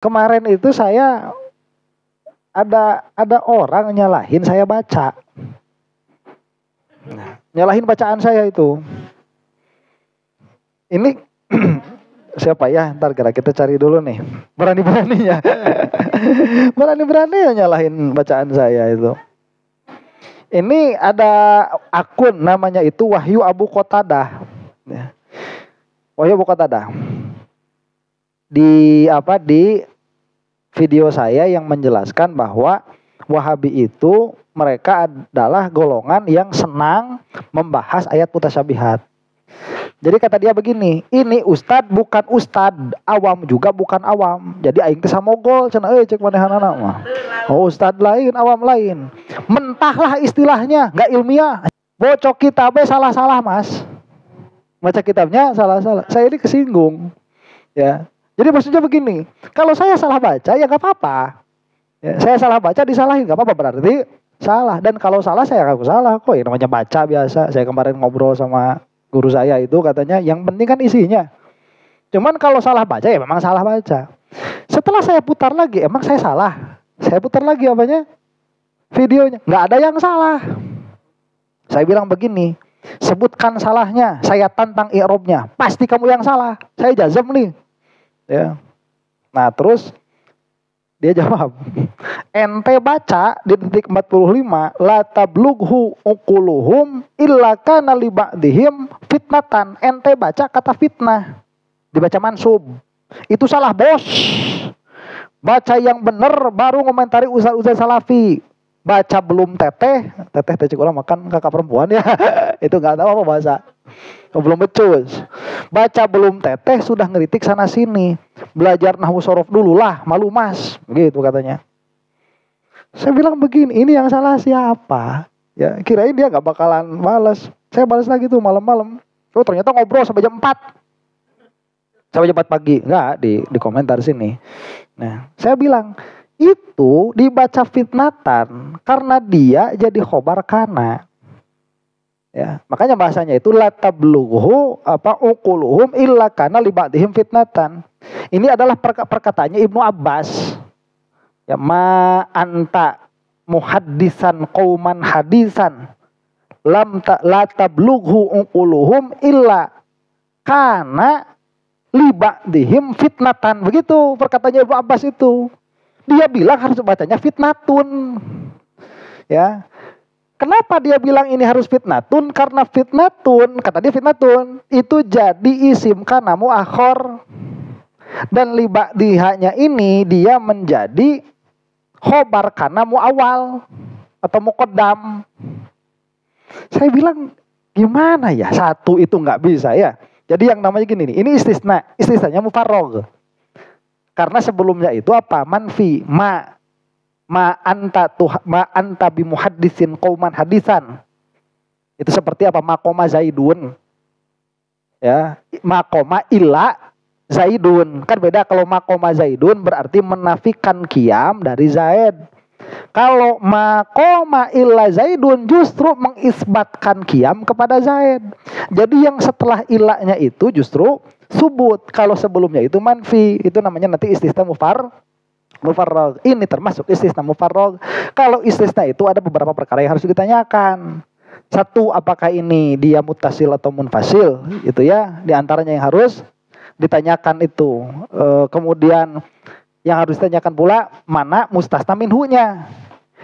kemarin itu saya ada orang nyalahin saya baca. Nyalahin bacaan saya itu. Ini siapa ya? Ntar kita cari dulu nih. Berani-beraninya. Berani-beraninya nyalahin bacaan saya itu. Ini ada akun namanya itu Wahyu Abu Qatadah. Wahyu Abu Qatadah. Di video saya yang menjelaskan bahwa Wahabi itu mereka adalah golongan yang senang membahas ayat mutasyabihat. Jadi kata dia begini, ini ustad bukan ustad, awam juga bukan awam. Jadi aing teh samogol cenah cek manehanana mah. Oh ustad lain, awam lain. Mentahlah istilahnya, enggak ilmiah. Bocok kitabnya salah-salah, Mas. Baca kitabnya salah-salah. Saya ini kesinggung. Ya. Jadi maksudnya begini, kalau saya salah baca ya enggak apa-apa. Ya, saya salah baca disalahin enggak apa-apa, berarti salah. Dan kalau salah saya ngaku salah kok, ya namanya baca biasa. Saya kemarin ngobrol sama guru saya itu katanya yang penting kan isinya. Cuman kalau salah baca ya memang salah baca. Setelah saya putar lagi emang saya salah. Saya putar lagi apanya? Videonya. Nggak ada yang salah. Saya bilang begini, sebutkan salahnya, saya tantang i'rabnya. Pasti kamu yang salah. Saya jazam nih. Ya. Nah terus dia jawab, ente baca di detik 45, la tablughu uquluhum illa kana li ba'dihim fitnatan. Ente baca kata fitnah, dibaca mansub. Itu salah, bos. Baca yang benar baru ngomentari ustaz-ustaz salafi. Baca belum teteh cek orang makan kakak perempuan ya. Itu enggak tahu apa bahasa. Belum becus. Baca belum teteh sudah ngeritik sana sini. Belajar nahwu sorof dulu lah, malu mas. Begitu katanya. Saya bilang begini, ini yang salah siapa? Ya, kirain dia gak bakalan balas. Saya balas lagi tuh malam-malam. Oh ternyata ngobrol sampai jam 4. Sampai jam 4 pagi. Enggak, di komentar sini. Nah, saya bilang, itu dibaca fitnatan karena dia jadi khobar kana. Ya, makanya bahasanya itu la tablughu uquluhum illa kana li ba'dihim fitnatan. Ini adalah perkataannya Ibnu Abbas. Ya, ma anta muhaddisan qauman hadisan la tablughu uquluhum illa kana li ba'dihim fitnatan. Begitu perkataannya Ibnu Abbas itu. Dia bilang harus bacanya fitnatun. Ya. Kenapa dia bilang ini harus fitnatun? Karena fitnatun, kata dia fitnatun, itu jadi isim kana muakhor. Dan liba dihanya ini dia menjadi khobar kana muawal atau muqaddam. Saya bilang gimana ya? Satu itu nggak bisa ya. Jadi yang namanya gini nih, ini istisnanya mufarrog. Karena sebelumnya itu apa? Manfi, ma anta bi muhaddisin qauman hadisan. Itu seperti apa? Maqoma Zaidun. Ya, maqoma illa Zaidun. Kan beda, kalau maqoma Zaidun berarti menafikan qiyam dari Zaid. Kalau maqoma illa Zaidun justru mengisbatkan qiyam kepada Zaid. Jadi yang setelah ilahnya itu justru subut. Kalau sebelumnya itu manfi, itu namanya nanti istisna mufarrag. Ini termasuk istisna mufarrag. Kalau istisna itu ada beberapa perkara yang harus ditanyakan. Satu, apakah ini dia muttasil atau munfasil? Itu ya, di antaranya yang harus ditanyakan itu. Kemudian yang harus ditanyakan pula mana mustasna minhunya.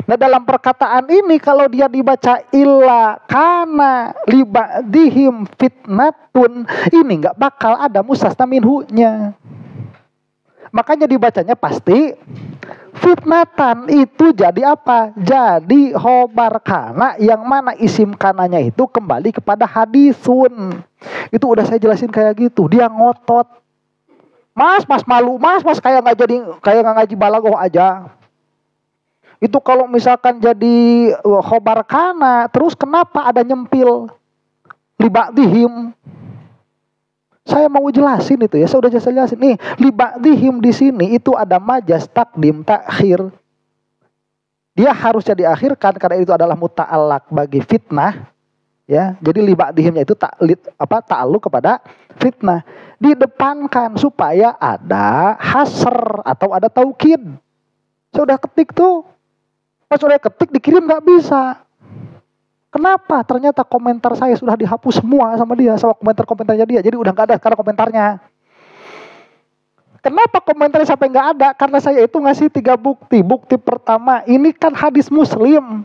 Nah dalam perkataan ini kalau dia dibaca illa kana libadihim fitnatun, ini nggak bakal ada mustasna minhunya. Makanya dibacanya pasti fitnatan. Itu jadi apa? Jadi khobar kana, yang mana isim kananya itu kembali kepada hadisun. Itu udah saya jelasin kayak gitu. Dia ngotot. Mas malu, mas kayak nggak ngaji balaghah aja. Itu kalau misalkan jadi khobar kana, terus kenapa ada nyempil libadihim? Saya mau jelasin itu ya, saya udah jelasin nih. Libadihim di sini itu ada majas takdim takhir. Dia harusnya diakhirkan karena itu adalah muta'allaq bagi fitnah. Ya, jadi liba'dihimnya itu ta'alluq kepada fitnah. Didepankan supaya ada hasr atau ada taukid. Saya udah ketik tuh. Pas udah ketik dikirim nggak bisa. Kenapa? Ternyata komentar saya sudah dihapus semua sama dia, sama komentar-komentarnya dia. Jadi udah nggak ada sekarang komentarnya. Kenapa komentarnya sampai nggak ada? Karena saya itu ngasih 3 bukti. Bukti pertama, ini kan hadis Muslim.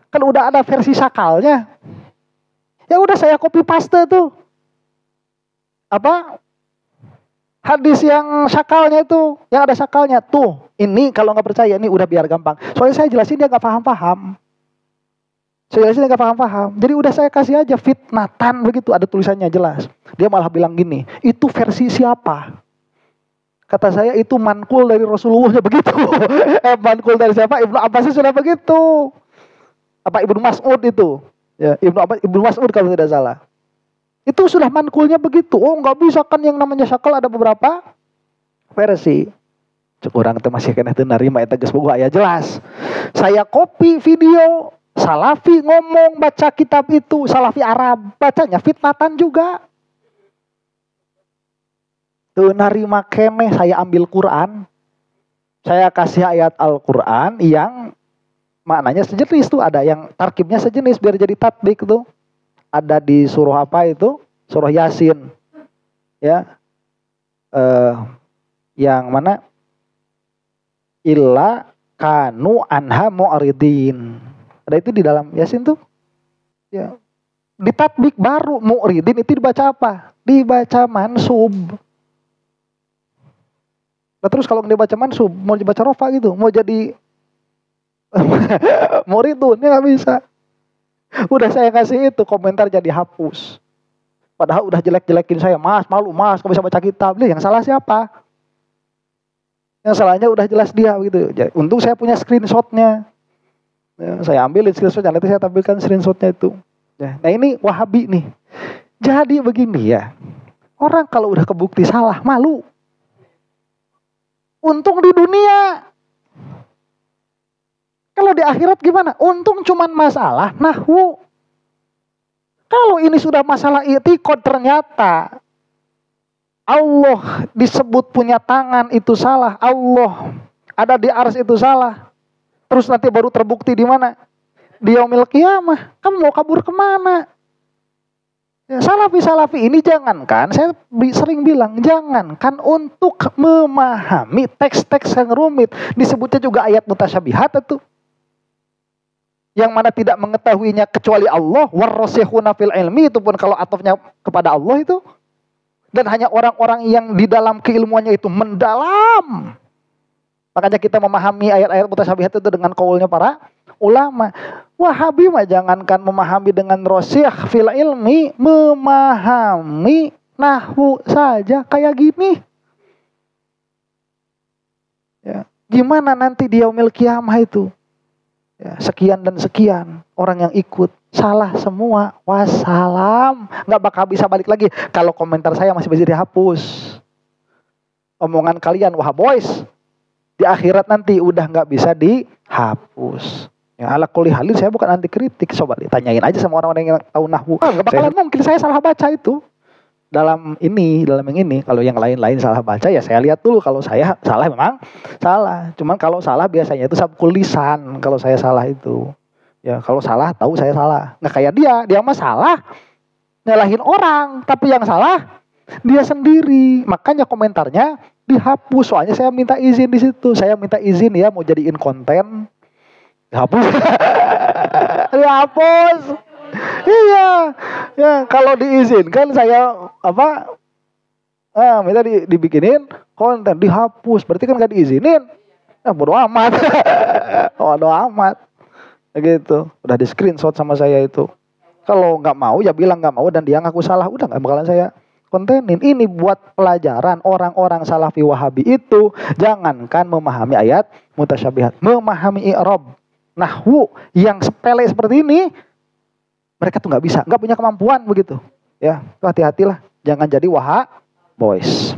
Kan udah ada versi sakalnya. Ya udah saya copy paste tuh. Hadis yang sakalnya itu, yang ada sakalnya tuh. Ini kalau nggak percaya, ini udah biar gampang. Soalnya saya jelasin dia nggak paham-paham. Jadi udah saya kasih aja fitnatan begitu, ada tulisannya jelas. Dia malah bilang gini, itu versi siapa? Kata saya itu manqul dari Rasulullah begitu. Manqul dari siapa? Ibnu Abbas sudah begitu. Ibnu Mas'ud itu. Ya, Ibnu Mas'ud kalau tidak salah. Itu sudah mankulnya begitu. Oh, nggak bisa kan yang namanya sakal ada beberapa versi. Kurang itu masih kena nerima eta geus boga aya jelas. Saya copy video Salafi ngomong baca kitab itu, Salafi Arab, bacanya fitnatan juga. Tuh narima keneh saya ambil Quran. Saya kasih ayat Al-Qur'an yang maknanya sejenis tuh, ada yang tarkibnya sejenis biar jadi tatbik tuh. Ada di surah apa itu? Surah Yasin. Ya. Yang mana? Illa kanu anha mu'ridin. Ada itu di dalam Yasin tuh. Ya. Di tatbik baru mu'ridin itu dibaca apa? Dibaca mansub. Nah, terus kalau dibaca mansub, mau dibaca rofa gitu, mau jadi muridun, ini nggak bisa. Udah saya kasih itu, komentar jadi hapus. Padahal udah jelek-jelekin saya, mas malu mas, kok bisa baca kitab. Yang salah siapa? Yang salahnya udah jelas dia gitu. Untung saya punya screenshotnya. Ya, saya ambilin screenshotnya, nanti saya tampilkan screenshotnya itu. Ya, nah ini Wahabi nih. Jadi begini ya, orang kalau udah kebukti salah, malu. Untung di dunia. Kalau di akhirat gimana? Untung cuman masalah nahwu. Kalau ini sudah masalah i'tiqad, ternyata Allah disebut punya tangan itu salah. Allah ada di arsy itu salah. Terus nanti baru terbukti di mana? Di yaumil qiyamah. Kamu mau kabur kemana? Ya, Salafi ini jangankan, saya sering bilang, jangankan untuk memahami teks-teks yang rumit. Disebutnya juga ayat mutasyabihat itu. Yang mana tidak mengetahuinya kecuali Allah. Warrasikhuna fil ilmi, itu pun kalau atofnya kepada Allah itu. Dan hanya orang-orang yang di dalam keilmuannya itu mendalam. Makanya kita memahami ayat-ayat mutasyabihat itu dengan qaulnya para ulama. Wahabi mah jangankan memahami dengan rasikh fil ilmi, memahami nahwu saja kayak gini. Ya, gimana nanti di yaumil qiyamah itu? Ya, sekian dan sekian orang yang ikut salah semua, wassalam, nggak bakal bisa balik lagi. Kalau komentar saya masih bisa dihapus, omongan kalian wah boys di akhirat nanti udah nggak bisa dihapus. Ya, ala kulli halin saya bukan anti kritik, coba ditanyain aja sama orang-orang yang tahu nahwu. Nggak bakalan mungkin saya salah baca itu dalam yang ini. Kalau yang lain-lain salah baca ya saya lihat dulu. Kalau saya salah memang salah. Cuman kalau salah biasanya itu sabkul lisan. Kalau saya salah itu, ya kalau salah tahu saya salah. Nggak kayak dia mah salah nyalahin orang, tapi yang salah dia sendiri. Makanya komentarnya dihapus. Soalnya saya minta izin di situ. Saya minta izin ya mau jadiin konten. Dihapus. Dihapus. Iya. Ya, kalau diizinkan saya minta dibikinin konten, dihapus. Berarti kan gak diizinin. Bodo amat. Bodo amat. Gitu. Udah di screenshot sama saya itu. Kalau nggak mau ya bilang nggak mau dan dia ngaku salah, udah nggak bakalan saya kontenin. Ini buat pelajaran orang-orang Salafi Wahabi itu, jangankan memahami ayat mutasyabihat, memahami i'rab, nahwu yang sepele seperti ini, mereka tuh nggak bisa, nggak punya kemampuan begitu. Ya, hati-hatilah, jangan jadi boys.